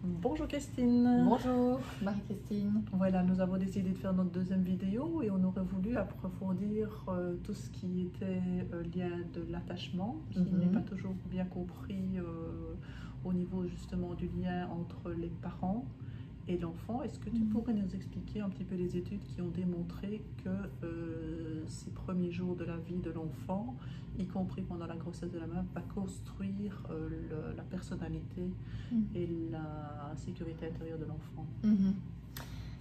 Bonjour Christine. Bonjour Marie-Christine. Voilà, nous avons décidé de faire notre deuxième vidéo et on aurait voulu approfondir tout ce qui était lien de l'attachement, qui n'est pas toujours bien compris au niveau justement du lien entre les parents et l'enfant. Est-ce que tu pourrais nous expliquer un petit peu les études qui ont démontré que ces premiers jours de la vie de l'enfant, y compris pendant la grossesse de la mère, va construire la personnalité et la sécurité intérieure de l'enfant?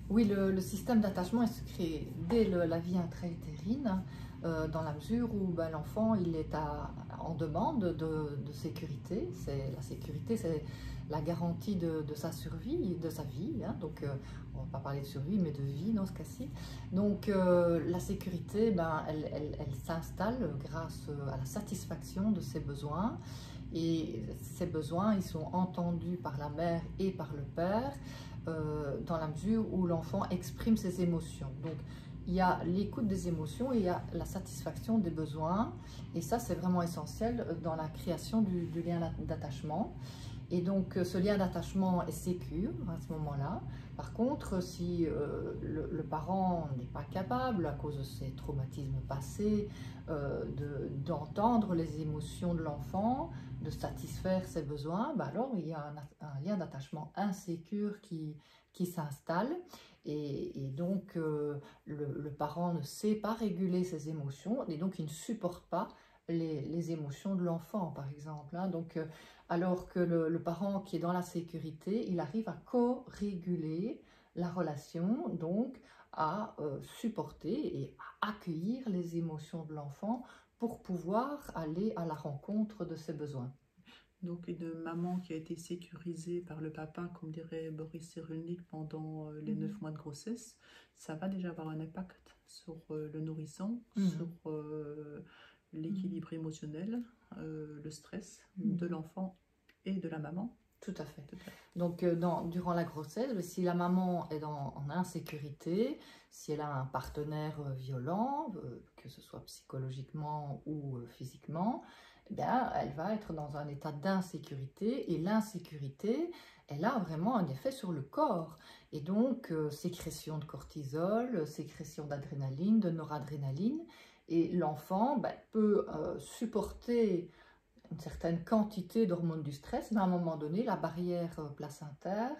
Oui, le système d'attachement est créé dès la vie intra-utérine, dans la mesure où l'enfant il est en demande de sécurité. La sécurité, c'est la garantie de sa survie, de sa vie. Donc, on ne va pas parler de survie, mais de vie dans ce cas-ci. Donc, la sécurité, elle s'installe grâce à la satisfaction de ses besoins. Et ces besoins, ils sont entendus par la mère et par le père, dans la mesure où l'enfant exprime ses émotions. Donc, il y a l'écoute des émotions et il y a la satisfaction des besoins. Et ça, c'est vraiment essentiel dans la création du lien d'attachement. Et donc, ce lien d'attachement est sécure à ce moment-là. Par contre, si le parent n'est pas capable, à cause de ses traumatismes passés, d'entendre les émotions de l'enfant, de satisfaire ses besoins, alors il y a un lien d'attachement insécure qui s'installe. Et donc, le parent ne sait pas réguler ses émotions et donc il ne supporte pas les émotions de l'enfant, par exemple. Donc, alors que le parent qui est dans la sécurité, il arrive à co-réguler la relation, donc à supporter et à accueillir les émotions de l'enfant pour pouvoir aller à la rencontre de ses besoins. Donc une maman qui a été sécurisée par le papa, comme dirait Boris Cyrulnik, pendant les 9 mois de grossesse, ça va déjà avoir un impact sur le nourrisson, sur l'équilibre émotionnel, le stress de l'enfant et de la maman. Tout à fait. Donc, durant la grossesse, si la maman est en insécurité, si elle a un partenaire violent, que ce soit psychologiquement ou physiquement, elle va être dans un état d'insécurité. Et l'insécurité, elle a vraiment un effet sur le corps. Et donc, sécrétion de cortisol, sécrétion d'adrénaline, de noradrénaline. Et l'enfant peut supporter une certaine quantité d'hormones du stress, mais à un moment donné, la barrière placentaire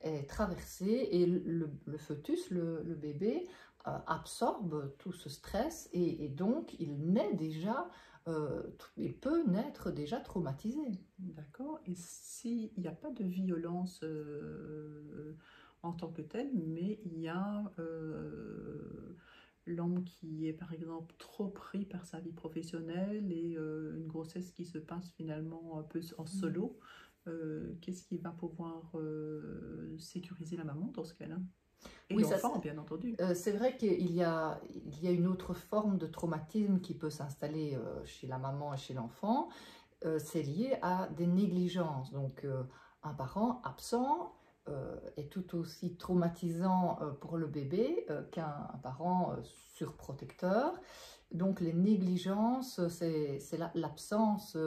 est traversée et le fœtus, le bébé, absorbe tout ce stress et donc il naît déjà, il peut naître déjà traumatisé. D'accord. Et s'il n'y a pas de violence en tant que telle, mais il y a l'homme qui est par exemple trop pris par sa vie professionnelle et une grossesse qui se passe finalement un peu en solo, qu'est-ce qui va pouvoir sécuriser la maman dans ce cas-là? Et Oui, l'enfant, bien entendu. c'est vrai qu'il y a une autre forme de traumatisme qui peut s'installer chez la maman et chez l'enfant. C'est lié à des négligences. Donc, un parent absent est tout aussi traumatisant pour le bébé qu'un parent surprotecteur. Donc, les négligences, c'est l'absence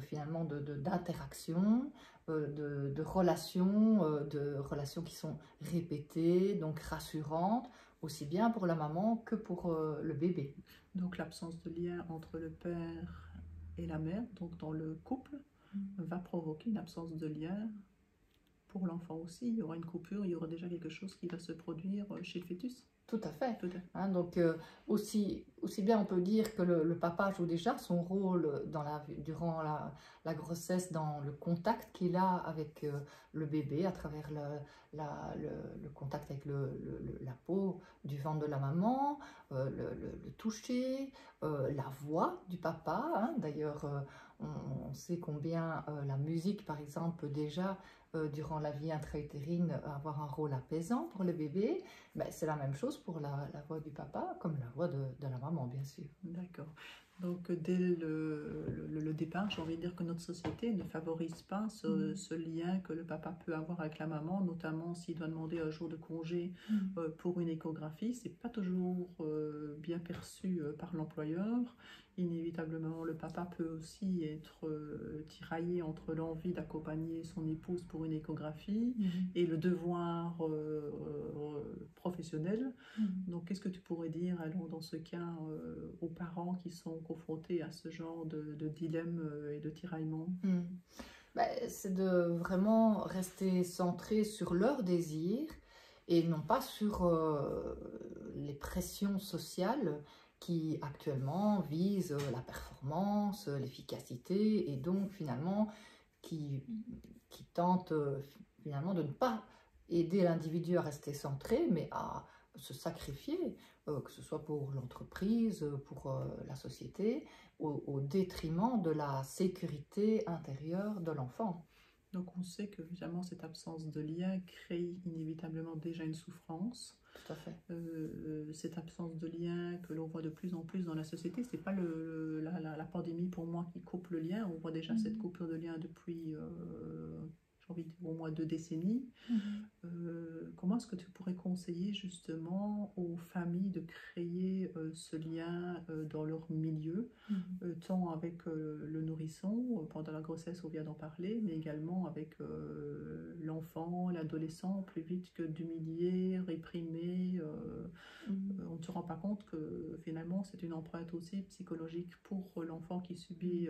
finalement d'interaction, de relations qui sont répétées, donc rassurantes, aussi bien pour la maman que pour le bébé. Donc, l'absence de lien entre le père et la mère, donc dans le couple, va provoquer une absence de lien pour l'enfant aussi. Il y aura une coupure, il y aura déjà quelque chose qui va se produire chez le fœtus. Tout à fait. Tout à fait. Donc, aussi bien on peut dire que le papa joue déjà son rôle durant la grossesse, dans le contact qu'il a avec le bébé, à travers le contact avec la peau du ventre de la maman, le toucher, la voix du papa. D'ailleurs, on sait combien la musique, par exemple, peut déjà, durant la vie intra-utérine, avoir un rôle apaisant pour le bébé. C'est la même chose pour la voix du papa, comme la voix de la maman, bien sûr. D'accord. Donc, dès le départ, j'ai envie de dire que notre société ne favorise pas ce lien que le papa peut avoir avec la maman, notamment s'il doit demander un jour de congé pour une échographie. C'est pas toujours bien perçu par l'employeur. inévitablement, le papa peut aussi être tiraillé entre l'envie d'accompagner son épouse pour une échographie et le devoir professionnel. Donc, qu'est-ce que tu pourrais dire alors, dans ce cas aux parents qui sont confrontés à ce genre de dilemme et de tiraillement? C'est de vraiment rester centré sur leurs désirs et non pas sur les pressions sociales qui actuellement visent la performance, l'efficacité et donc finalement qui tentent finalement de ne pas aider l'individu à rester centré mais à se sacrifier, que ce soit pour l'entreprise, pour la société, au détriment de la sécurité intérieure de l'enfant. Donc on sait que évidemment cette absence de lien crée inévitablement déjà une souffrance. Tout à fait. Cette absence de lien que l'on voit de plus en plus dans la société, c'est pas la pandémie pour moi qui coupe le lien. On voit déjà cette coupure de lien depuis j'ai envie de dire au moins 2 décennies. Comment est-ce que tu pourrais conseiller justement aux familles de créer ce lien dans leur milieu, tant avec le nourrisson pendant la grossesse, on vient d'en parler, mais également avec l'enfant, l'adolescent, plus vite que d'humilier, réprimer. On ne se rend pas compte que finalement c'est une empreinte aussi psychologique pour l'enfant qui subit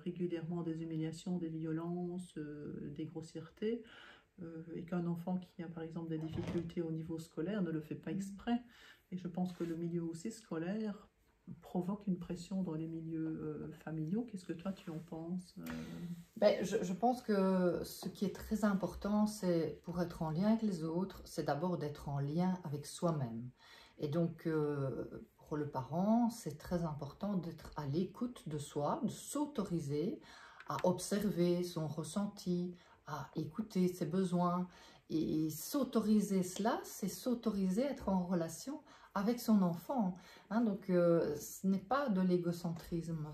régulièrement des humiliations, des violences, des grossièretés. Et qu'un enfant qui a par exemple des difficultés au niveau scolaire ne le fait pas exprès. Et je pense que le milieu aussi scolaire provoque une pression dans les milieux familiaux. Qu'est-ce que toi tu en penses? Je pense que ce qui est très important, c'est pour être en lien avec les autres, c'est d'abord d'être en lien avec soi-même. Et donc, pour le parent, c'est très important d'être à l'écoute de soi, de s'autoriser à observer son ressenti, à écouter ses besoins. Et s'autoriser cela, c'est s'autoriser à être en relation avec son enfant. Donc, ce n'est pas de l'égocentrisme,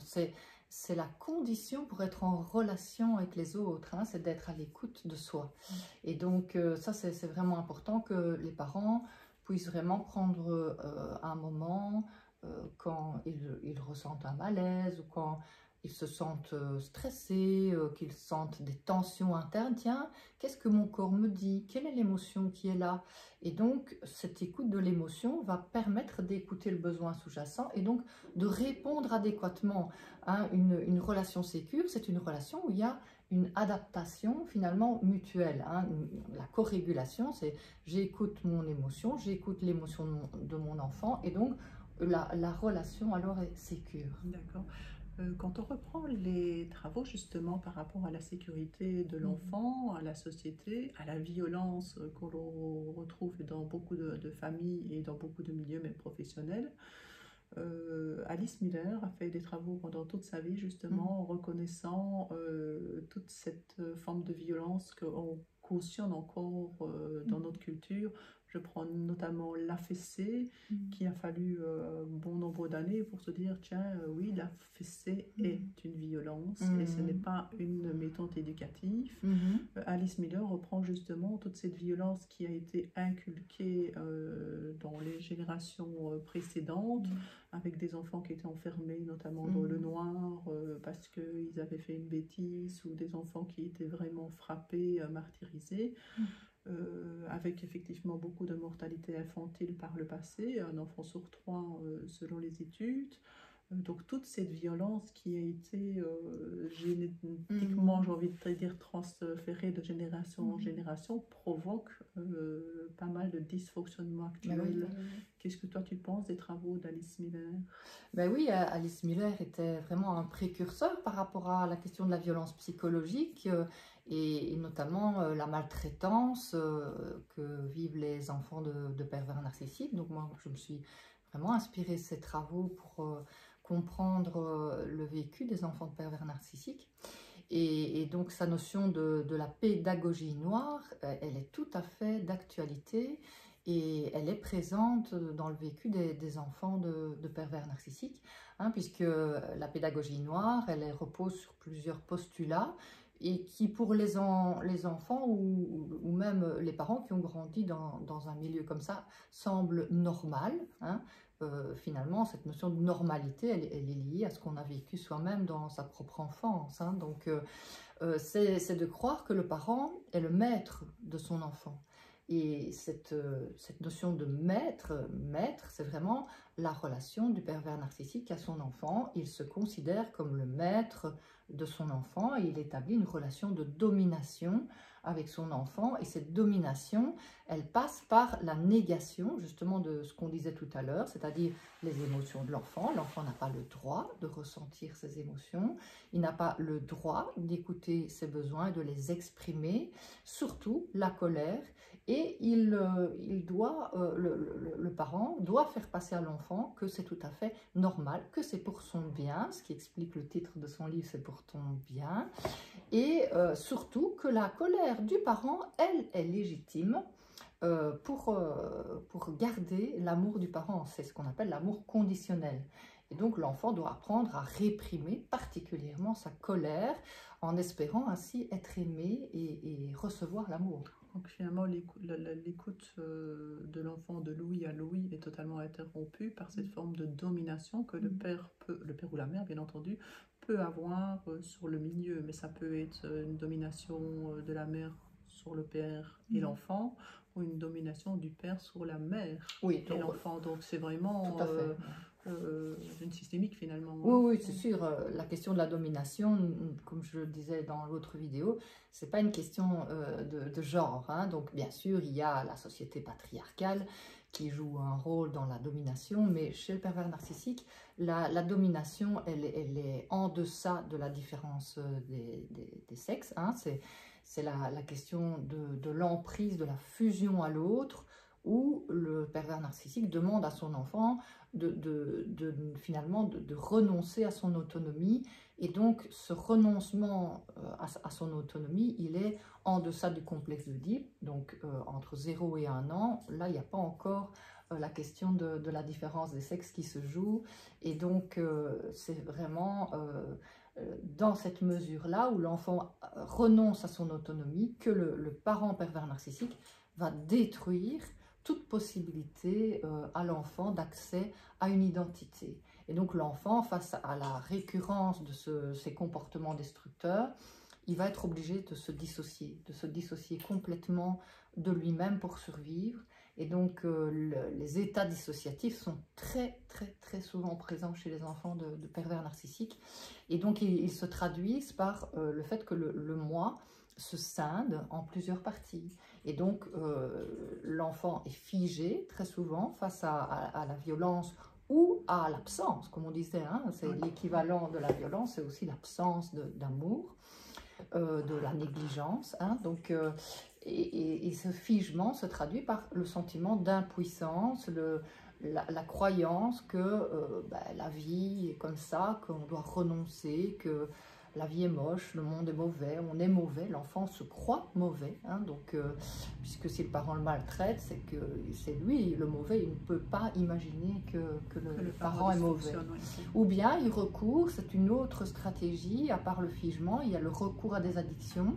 c'est la condition pour être en relation avec les autres, c'est d'être à l'écoute de soi. Et donc, ça, c'est vraiment important que les parents puissent vraiment prendre un moment quand ils ressentent un malaise ou quand ils se sentent stressés, qu'ils sentent des tensions internes. Tiens, qu'est-ce que mon corps me dit? Quelle est l'émotion qui est là? Et donc, cette écoute de l'émotion va permettre d'écouter le besoin sous-jacent et donc de répondre adéquatement. Une relation sécure, c'est une relation où il y a une adaptation finalement mutuelle. La co-régulation, c'est j'écoute mon émotion, j'écoute l'émotion de mon enfant et donc la relation alors est sécure. D'accord. Quand on reprend les travaux justement par rapport à la sécurité de l'enfant, à la société, à la violence que l'on retrouve dans beaucoup de familles et dans beaucoup de milieux, même professionnels, Alice Miller a fait des travaux pendant toute sa vie justement en reconnaissant toute cette forme de violence qu'on cautionne encore dans notre culture. Je prends notamment la fessée, qui a fallu bon nombre d'années pour se dire, tiens, oui, la fessée est une violence et ce n'est pas une méthode éducative. Alice Miller reprend justement toute cette violence qui a été inculquée dans les générations précédentes, avec des enfants qui étaient enfermés, notamment dans le noir, parce qu'ils avaient fait une bêtise, ou des enfants qui étaient vraiment frappés, martyrisés. Avec effectivement beaucoup de mortalité infantile par le passé, un enfant sur 3 selon les études. Donc toute cette violence qui a été génétiquement, j'ai envie de te dire, transférée de génération en génération, provoque pas mal de dysfonctionnements actuels. Qu'est-ce que toi tu penses des travaux d'Alice Miller? Oui, Alice Miller était vraiment un précurseur par rapport à la question de la violence psychologique et notamment la maltraitance que vivent les enfants de pervers narcissiques. Donc moi, je me suis vraiment inspirée de ces travaux pour comprendre le vécu des enfants de pervers narcissiques. Et donc sa notion de la pédagogie noire, elle est tout à fait d'actualité et elle est présente dans le vécu des enfants de pervers narcissiques, puisque la pédagogie noire, elle repose sur plusieurs postulats et qui pour les enfants ou même les parents qui ont grandi dans un milieu comme ça semble normal, hein. Finalement, cette notion de normalité, elle est liée à ce qu'on a vécu soi-même dans sa propre enfance, hein. Donc, c'est de croire que le parent est le maître de son enfant. Et cette notion de maître, c'est vraiment la relation du pervers narcissique à son enfant. Il se considère comme le maître de son enfant et il établit une relation de domination avec son enfant. Et cette domination, elle passe par la négation justement de ce qu'on disait tout à l'heure, c'est-à-dire les émotions de l'enfant. L'enfant n'a pas le droit de ressentir ses émotions, il n'a pas le droit d'écouter ses besoins et de les exprimer, surtout la colère. Et le parent doit faire passer à l'enfant que c'est tout à fait normal, que c'est pour son bien, ce qui explique le titre de son livre, c'est pour ton bien, et surtout que la colère du parent, elle, est légitime pour garder l'amour du parent. C'est ce qu'on appelle l'amour conditionnel. Et donc l'enfant doit apprendre à réprimer particulièrement sa colère en espérant ainsi être aimé et recevoir l'amour. Donc finalement, l'écoute de l'enfant de Louis à Louis est totalement interrompue par cette forme de domination que le père ou la mère, bien entendu, peut avoir sur le milieu. Mais ça peut être une domination de la mère sur le père et l'enfant, ou une domination du père sur la mère et l'enfant. Donc c'est vraiment... Tout à fait. Une systémique finalement. Oui, c'est sûr. La question de la domination, comme je le disais dans l'autre vidéo, c'est pas une question de genre, hein. Donc bien sûr, il y a la société patriarcale qui joue un rôle dans la domination, mais chez le pervers narcissique, la domination, elle est en deçà de la différence des sexes, hein. C'est la question de l'emprise, de la fusion à l'autre, où le pervers narcissique demande à son enfant finalement de renoncer à son autonomie. Et donc ce renoncement à son autonomie, il est en deçà du complexe d'Oedipe. Donc entre 0 et 1 an, là il n'y a pas encore la question de la différence des sexes qui se joue. Et donc c'est vraiment dans cette mesure-là où l'enfant renonce à son autonomie que le parent pervers narcissique va détruire toute possibilité à l'enfant d'accès à une identité. Et donc l'enfant, face à la récurrence de ces comportements destructeurs, il va être obligé de se dissocier complètement de lui-même pour survivre. Et donc les états dissociatifs sont très souvent présents chez les enfants de pervers narcissiques. Et donc ils se traduisent par le fait que le moi se scinde en plusieurs parties. Et donc l'enfant est figé très souvent face à la violence ou à l'absence, comme on disait, hein, c'est l'équivalent de la violence, c'est aussi l'absence d'amour, de la négligence, hein, donc, et ce figement se traduit par le sentiment d'impuissance, la croyance que la vie est comme ça, qu'on doit renoncer, que la vie est moche, le monde est mauvais, on est mauvais, l'enfant se croit mauvais, hein, donc, puisque si le parent le maltraite, c'est que c'est lui le mauvais, il ne peut pas imaginer que le parent est mauvais. Ou bien il recourt, c'est une autre stratégie, à part le figement, il y a le recours à des addictions,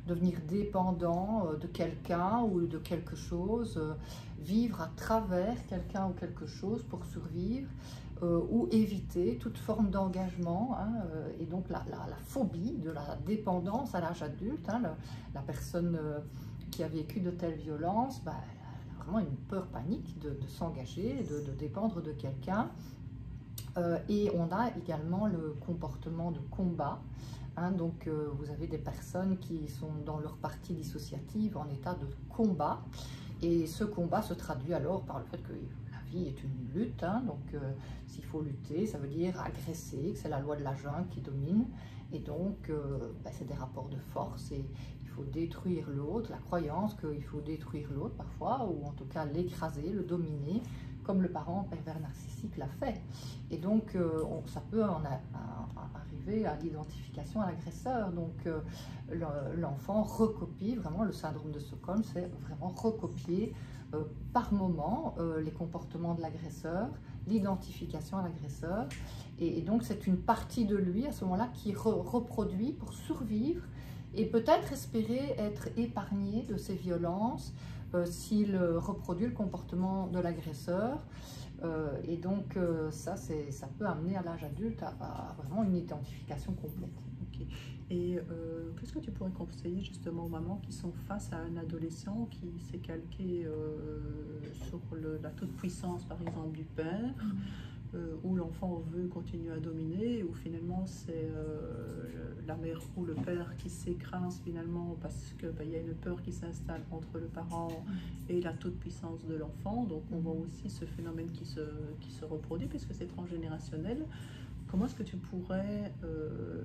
devenir dépendant de quelqu'un ou de quelque chose, vivre à travers quelqu'un ou quelque chose pour survivre, ou éviter toute forme d'engagement, hein, et donc la phobie de la dépendance à l'âge adulte, hein, la personne qui a vécu de telles violences, elle a vraiment une peur panique de s'engager, de dépendre de quelqu'un. Et on a également le comportement de combat, hein, donc vous avez des personnes qui sont dans leur partie dissociative en état de combat, et ce combat se traduit alors par le fait que est une lutte, hein, donc s'il faut lutter, ça veut dire agresser, que c'est la loi de la jungle qui domine, et donc c'est des rapports de force, et il faut détruire l'autre, la croyance qu'il faut détruire l'autre parfois, ou en tout cas l'écraser, le dominer, comme le parent pervers narcissique l'a fait. Et donc ça peut arriver à l'identification à l'agresseur, donc l'enfant recopie vraiment le syndrome de Stockholm, c'est vraiment recopier par moment les comportements de l'agresseur, l'identification à l'agresseur, et donc c'est une partie de lui à ce moment-là qui reproduit pour survivre et peut-être espérer être épargné de ces violences s'il reproduit le comportement de l'agresseur. Et donc ça peut amener à l'âge adulte à vraiment une identification complète. Ok. Et qu'est-ce que tu pourrais conseiller justement aux mamans qui sont face à un adolescent qui s'est calqué sur la toute-puissance par exemple du père, où l'enfant veut continuer à dominer, où finalement c'est la mère ou le père qui s'écrase finalement parce qu'il y a une peur qui s'installe entre le parent et la toute-puissance de l'enfant. Donc on voit aussi ce phénomène qui se reproduit puisque c'est transgénérationnel. Comment est-ce que tu pourrais,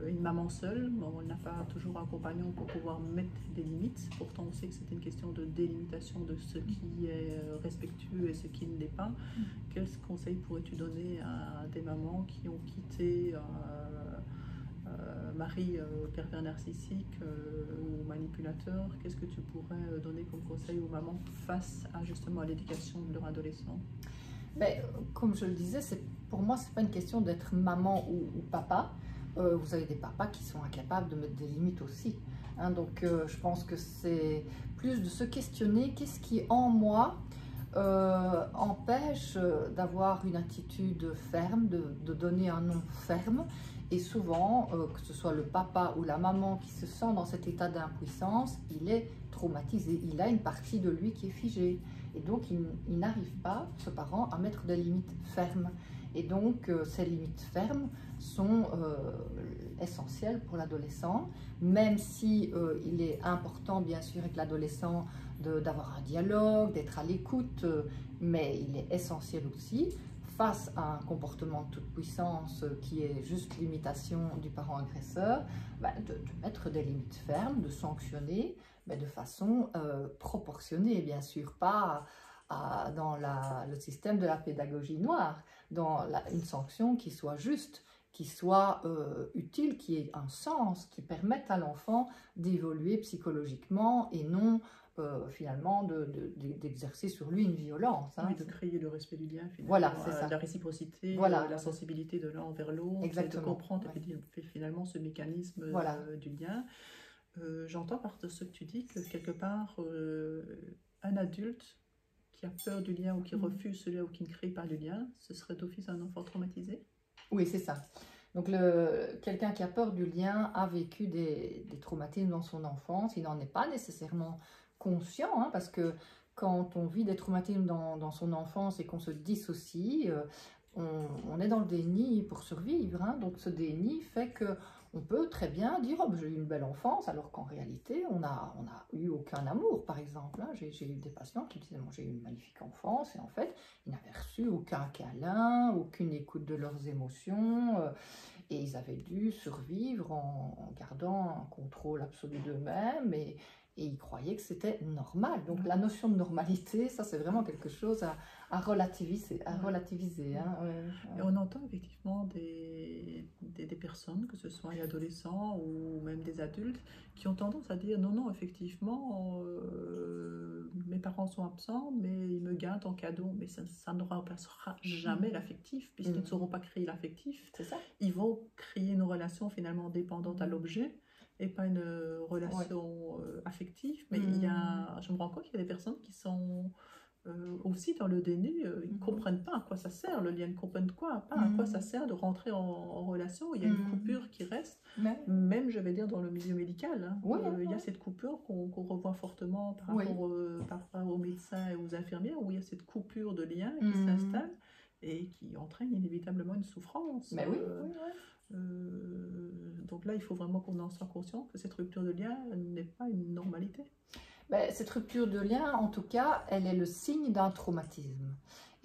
une maman seule, bon, elle n'a pas toujours un compagnon pour pouvoir mettre des limites, pourtant on sait que c'est une question de délimitation de ce qui est respectueux et ce qui ne l'est pas. Quels conseils pourrais-tu donner à des mamans qui ont quitté mari pervers narcissique ou manipulateur? Qu'est-ce que tu pourrais donner comme conseil aux mamans face à justement à l'éducation de leur adolescent? Ben, comme je le disais, pour moi, c'est pas une question d'être maman ou papa. Vous avez des papas qui sont incapables de mettre des limites aussi. Hein, donc, je pense que c'est plus de se questionner qu'est-ce qui, en moi, empêche d'avoir une attitude ferme, de donner un nom ferme. Et souvent, que ce soit le papa ou la maman qui se sent dans cet état d'impuissance, il est traumatisé. Il a une partie de lui qui est figée. Et donc, il n'arrive pas, ce parent, à mettre des limites fermes. Et donc, ces limites fermes sont essentielles pour l'adolescent, même si il est important, bien sûr, avec l'adolescent d'avoir un dialogue, d'être à l'écoute, mais il est essentiel aussi, face à un comportement de toute puissance qui est juste l'imitation du parent agresseur, de mettre des limites fermes, de sanctionner, mais de façon proportionnée, bien sûr, pas dans le système de la pédagogie noire, dans une sanction qui soit juste, qui soit utile, qui ait un sens, qui permette à l'enfant d'évoluer psychologiquement et non finalement d'exercer sur lui une violence. Hein. Oui, de créer le respect du lien, finalement, voilà, c'est ça. La réciprocité, voilà. La sensibilité de l'un envers l'autre, et de comprendre finalement ce mécanisme du lien. J'entends par ce que tu dis que quelque part, un adulte qui a peur du lien ou qui refuse ce lien ou qui ne crée pas le lien, ce serait d'office un enfant traumatisé? Oui, c'est ça. Donc, quelqu'un qui a peur du lien a vécu des traumatismes dans son enfance. Il n'en est pas nécessairement conscient, hein, parce que quand on vit des traumatismes dans son enfance et qu'on se dissocie, on est dans le déni pour survivre. Hein. Donc, ce déni fait que on peut très bien dire oh, j'ai eu une belle enfance, alors qu'en réalité, on n'a eu aucun amour, par exemple. Hein. J'ai eu des patients qui disaient j'ai eu une magnifique enfance, et en fait, ils n'avaient reçu aucun câlin, aucune écoute de leurs émotions, et ils avaient dû survivre en gardant un contrôle absolu d'eux-mêmes, et ils croyaient que c'était normal. Donc la notion de normalité, ça c'est vraiment quelque chose à relativiser. Hein. Et on entend effectivement des personnes, que ce soit des adolescents ou même des adultes, qui ont tendance à dire non, effectivement, mes parents sont absents, mais ils me gâtent en cadeau. Mais ça ne remplacera jamais l'affectif, puisqu'ils ne sauront pas créer l'affectif. C'est ça. Ils vont créer une relation finalement dépendante à l'objet, et pas une relation affective. Mais je me rends compte qu'il y a des personnes qui sont aussi dans le déni, ils ne comprennent pas à quoi ça sert, le lien, ils ne comprennent pas à quoi ça sert de rentrer en relation. Il y a une coupure qui reste, même je vais dire dans le milieu médical. Hein, il y a cette coupure qu'on revoit fortement par rapport aux médecins et aux infirmières, où il y a cette coupure de lien qui s'installe et qui entraîne inévitablement une souffrance. Mais donc là, il faut vraiment qu'on en soit conscient que cette rupture de lien n'est pas une normalité. Cette rupture de lien, en tout cas, elle est le signe d'un traumatisme.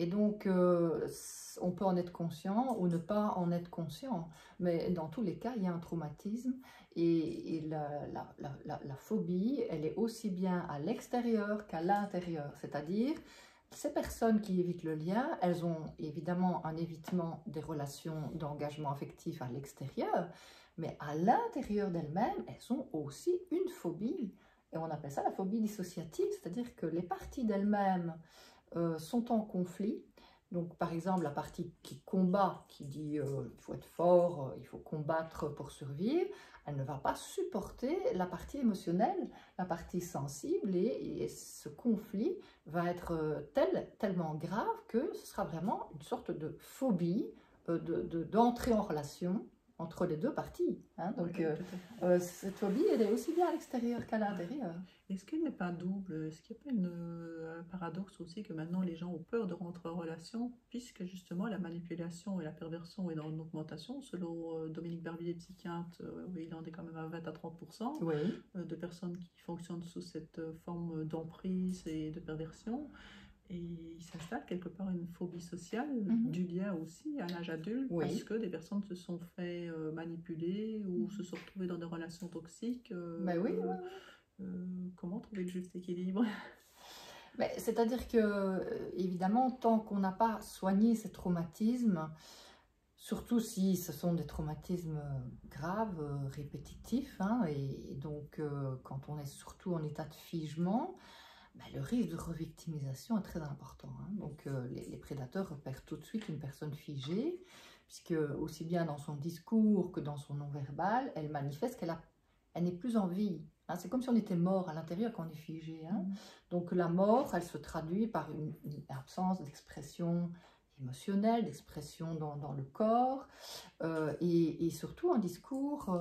Et donc, on peut en être conscient ou ne pas en être conscient. Mais dans tous les cas, il y a un traumatisme. Et la phobie, elle est aussi bien à l'extérieur qu'à l'intérieur. C'est-à-dire, ces personnes qui évitent le lien, elles ont évidemment un évitement des relations d'engagement affectif à l'extérieur. Mais à l'intérieur d'elles-mêmes, elles ont aussi une phobie. Et on appelle ça la phobie dissociative, c'est-à-dire que les parties d'elles-mêmes sont en conflit, Donc, par exemple, la partie qui combat, qui dit il faut être fort, il faut combattre pour survivre, elle ne va pas supporter la partie émotionnelle, la partie sensible, et ce conflit va être tellement grave que ce sera vraiment une sorte de phobie d'entrer en relation entre les deux parties. Hein. Donc, cette phobie, elle est aussi bien à l'extérieur qu'à l'intérieur. Est-ce qu'elle n'est pas double? Est-ce qu'il n'y a pas un paradoxe aussi que maintenant les gens ont peur de rentrer en relation, puisque justement la manipulation et la perversion est en augmentation? Selon Dominique Barbier, psychiatre, il en est quand même à 20 à 30% Oui. De personnes qui fonctionnent sous cette forme d'emprise et de perversion. Et il s'installe quelque part une phobie sociale du lien aussi à l'âge adulte, parce que des personnes se sont fait manipuler ou se sont retrouvées dans des relations toxiques. Comment trouver le juste équilibre? C'est-à-dire que, évidemment, tant qu'on n'a pas soigné ces traumatismes, surtout si ce sont des traumatismes graves, répétitifs, hein, et donc quand on est surtout en état de figement, le risque de revictimisation est très important. Hein. Donc les prédateurs repèrent tout de suite une personne figée, puisque aussi bien dans son discours que dans son non-verbal, elle manifeste qu'elle n'est plus en vie. Hein. C'est comme si on était mort à l'intérieur quand on est figé. Hein. Donc la mort, elle se traduit par une absence d'expression émotionnelle, d'expression dans le corps, et surtout un discours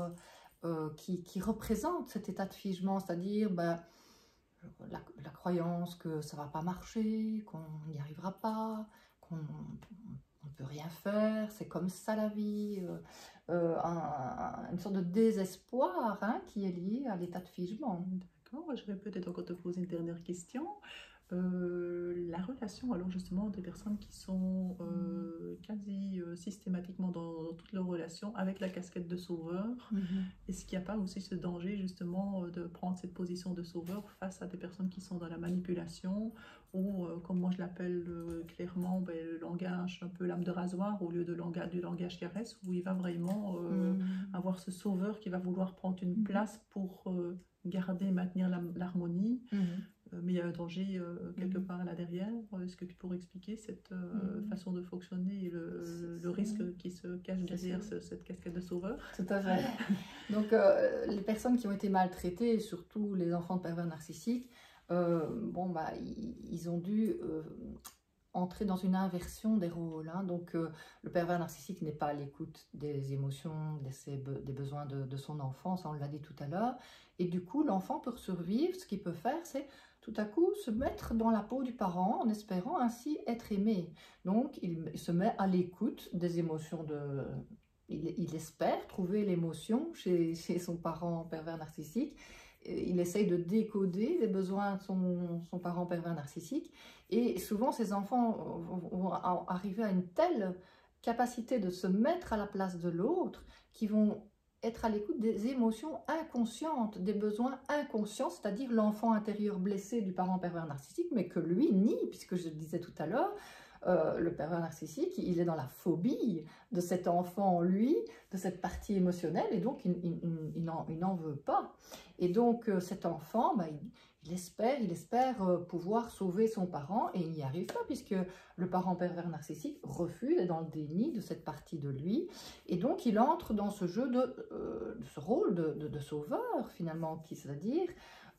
qui représente cet état de figement, c'est-à-dire la croyance que ça ne va pas marcher, qu'on n'y arrivera pas, qu'on ne peut rien faire, c'est comme ça la vie, une sorte de désespoir, hein, qui est lié à l'état de figement. D'accord, je vais peut-être encore te poser une dernière question. La relation alors justement des personnes qui sont quasi systématiquement dans toutes leurs relations avec la casquette de sauveur, est-ce qu'il n'y a pas aussi ce danger justement de prendre cette position de sauveur face à des personnes qui sont dans la manipulation ou comme moi je l'appelle clairement le langage un peu lame de rasoir au lieu du langage caresse, où il va vraiment avoir ce sauveur qui va vouloir prendre une place pour garder et maintenir l'harmonie. Mais il y a un danger quelque part là derrière. Est-ce que tu pourrais expliquer cette façon de fonctionner et le risque qui se cache derrière cette casquette de sauveur? Tout à fait. Donc, les personnes qui ont été maltraitées, surtout les enfants de pervers narcissiques, ils ont dû entrer dans une inversion des rôles. Hein. Donc, le pervers narcissique n'est pas à l'écoute des émotions, des besoins de son enfant, ça on l'a dit tout à l'heure. Et du coup, l'enfant, pour survivre, ce qu'il peut faire, c'est tout à coup se mettre dans la peau du parent en espérant ainsi être aimé. Donc, il se met à l'écoute des émotions il espère trouver l'émotion chez son parent pervers narcissique. Il essaye de décoder les besoins de son parent pervers narcissique. Et souvent, ces enfants vont arriver à une telle capacité de se mettre à la place de l'autre qu'ils vont être à l'écoute des émotions inconscientes, des besoins inconscients, c'est-à-dire l'enfant intérieur blessé du parent pervers narcissique, mais que lui nie, puisque je le disais tout à l'heure, le pervers narcissique, il est dans la phobie de cet enfant en lui, de cette partie émotionnelle, et donc il n'en veut pas. Et donc cet enfant, il espère pouvoir sauver son parent, et il n'y arrive pas, puisque le parent pervers narcissique refuse, est dans le déni de cette partie de lui, et donc il entre dans ce jeu ce rôle de sauveur, finalement, c'est-à-dire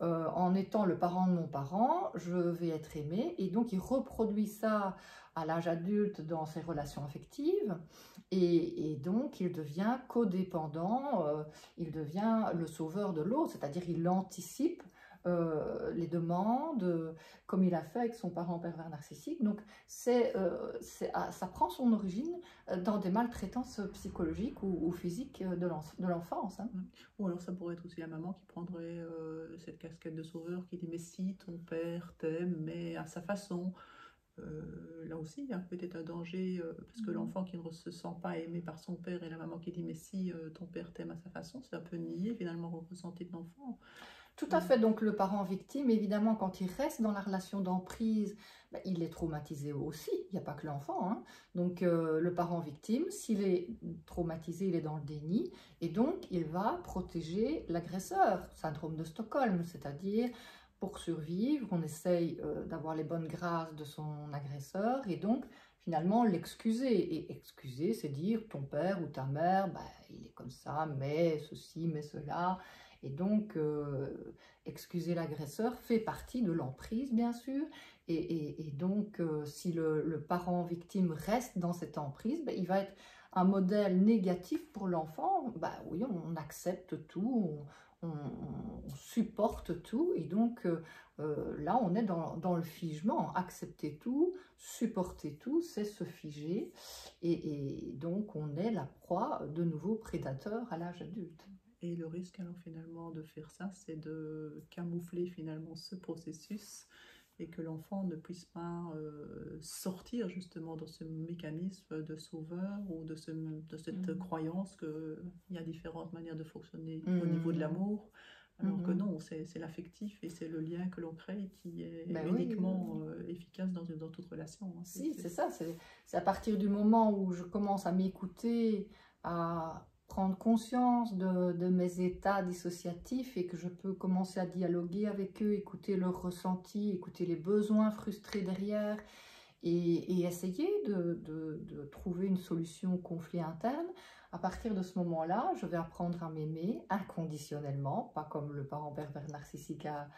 en étant le parent de mon parent, je vais être aimé, et donc il reproduit ça à l'âge adulte dans ses relations affectives, et donc il devient codépendant, il devient le sauveur de l'autre, c'est-à-dire il anticipe les demandes, comme il a fait avec son parent pervers narcissique. Donc ça prend son origine dans des maltraitances psychologiques ou physiques de l'enfance. Hein. Ou alors ça pourrait être aussi la maman qui prendrait cette casquette de sauveur, qui dit mais si ton père t'aime, mais à sa façon. Là aussi, il y a peut-être un danger parce que l'enfant qui ne se sent pas aimé par son père et la maman qui dit mais si ton père t'aime à sa façon, c'est un peu nier finalement le ressenti de l'enfant. Tout à fait, donc le parent victime, évidemment, quand il reste dans la relation d'emprise, il est traumatisé aussi, il n'y a pas que l'enfant. Hein. Donc le parent victime, s'il est traumatisé, il est dans le déni, et donc il va protéger l'agresseur, syndrome de Stockholm, c'est-à-dire pour survivre, on essaye d'avoir les bonnes grâces de son agresseur et donc finalement l'excuser. Et excuser, c'est dire ton père ou ta mère, bah, il est comme ça, mais ceci, mais cela. Et donc excuser l'agresseur fait partie de l'emprise, bien sûr. Et donc si le parent victime reste dans cette emprise, bah, il va être un modèle négatif pour l'enfant. Bah oui, on accepte tout, on supporte tout, et donc là on est dans le figement. Accepter tout, supporter tout, c'est se figer, et donc on est la proie de nouveaux prédateurs à l'âge adulte. Et le risque alors finalement de faire ça, c'est de camoufler finalement ce processus et que l'enfant ne puisse pas sortir justement dans ce mécanisme de sauveur ou de cette croyance qu'il y a différentes manières de fonctionner au niveau de l'amour, alors que non, c'est l'affectif et c'est le lien que l'on crée qui est uniquement efficace dans toute relation. Hein. Si, c'est ça, c'est à partir du moment où je commence à m'écouter, à prendre conscience de mes états dissociatifs et que je peux commencer à dialoguer avec eux, écouter leurs ressentis, écouter les besoins frustrés derrière et essayer de trouver une solution au conflit interne. À partir de ce moment-là, je vais apprendre à m'aimer inconditionnellement, pas comme le parent pervers narcissique a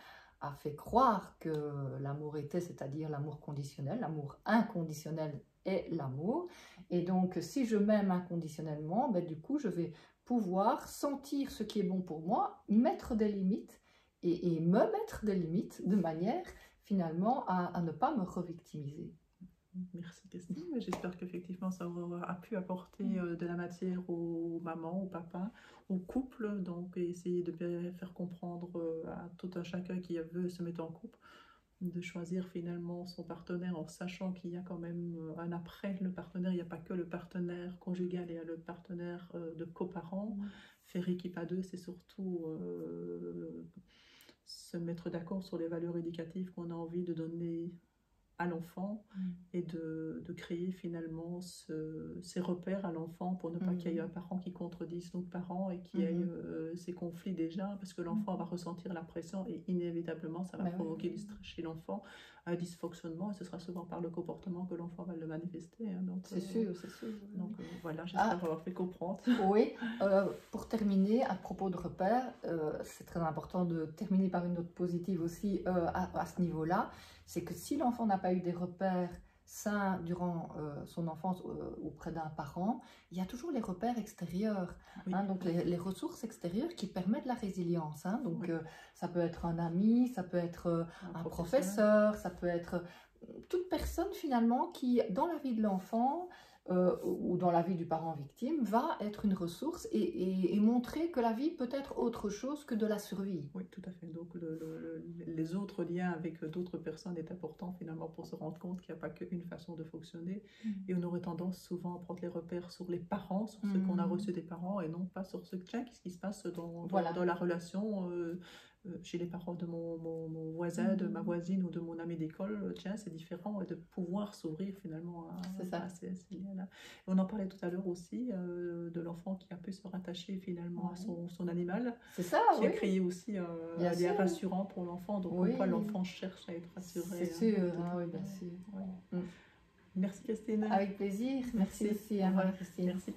fait croire que l'amour était, c'est-à-dire l'amour conditionnel. L'amour inconditionnel est l'amour. Et donc, si je m'aime inconditionnellement, ben, du coup, je vais pouvoir sentir ce qui est bon pour moi, mettre des limites et me mettre des limites de manière, finalement, à ne pas me revictimiser. Merci Christine, j'espère qu'effectivement ça a pu apporter de la matière aux mamans, aux papas, aux couples, donc essayer de faire comprendre à tout un chacun qui veut se mettre en couple, de choisir finalement son partenaire en sachant qu'il y a quand même un après le partenaire, il n'y a pas que le partenaire conjugal, il y a le partenaire de coparents. Faire équipe à deux, c'est surtout se mettre d'accord sur les valeurs éducatives qu'on a envie de donner à l'enfant et de créer finalement ces repères à l'enfant pour ne pas qu'il y ait un parent qui contredise l'autre parent et qu'il y ait ces conflits déjà, parce que l'enfant va ressentir la pression et inévitablement ça va provoquer du stress chez l'enfant, un dysfonctionnement, et ce sera souvent par le comportement que l'enfant va le manifester. Hein, c'est sûr, c'est sûr. Donc voilà, j'espère avoir fait comprendre. Oui, pour terminer, à propos de repères, c'est très important de terminer par une note positive aussi à ce niveau-là. C'est que si l'enfant n'a pas eu des repères sains durant son enfance auprès d'un parent, il y a toujours les repères extérieurs, hein, donc les ressources extérieures qui permettent la résilience. Hein, donc ça peut être un ami, ça peut être un professeur, ça peut être toute personne finalement qui, dans la vie de l'enfant, ou dans la vie du parent victime, va être une ressource et montrer que la vie peut être autre chose que de la survie. Oui, tout à fait. Donc les autres liens avec d'autres personnes est important finalement pour se rendre compte qu'il n'y a pas qu'une façon de fonctionner. Et on aurait tendance souvent à prendre les repères sur les parents, sur ce qu'on a reçu des parents, et non pas sur qu'est-ce qui se passe dans la relation chez les parents de mon voisin, de ma voisine ou de mon ami d'école. Tiens, c'est différent, et de pouvoir s'ouvrir finalement à ces liens-là. On en parlait tout à l'heure aussi de l'enfant qui a pu se rattacher finalement à son animal, qui a créé aussi un lien rassurant pour l'enfant. Donc pourquoi l'enfant cherche à être rassuré. C'est sûr, oui, bien sûr. Merci Christine. Avec plaisir, merci aussi. Christine. Merci.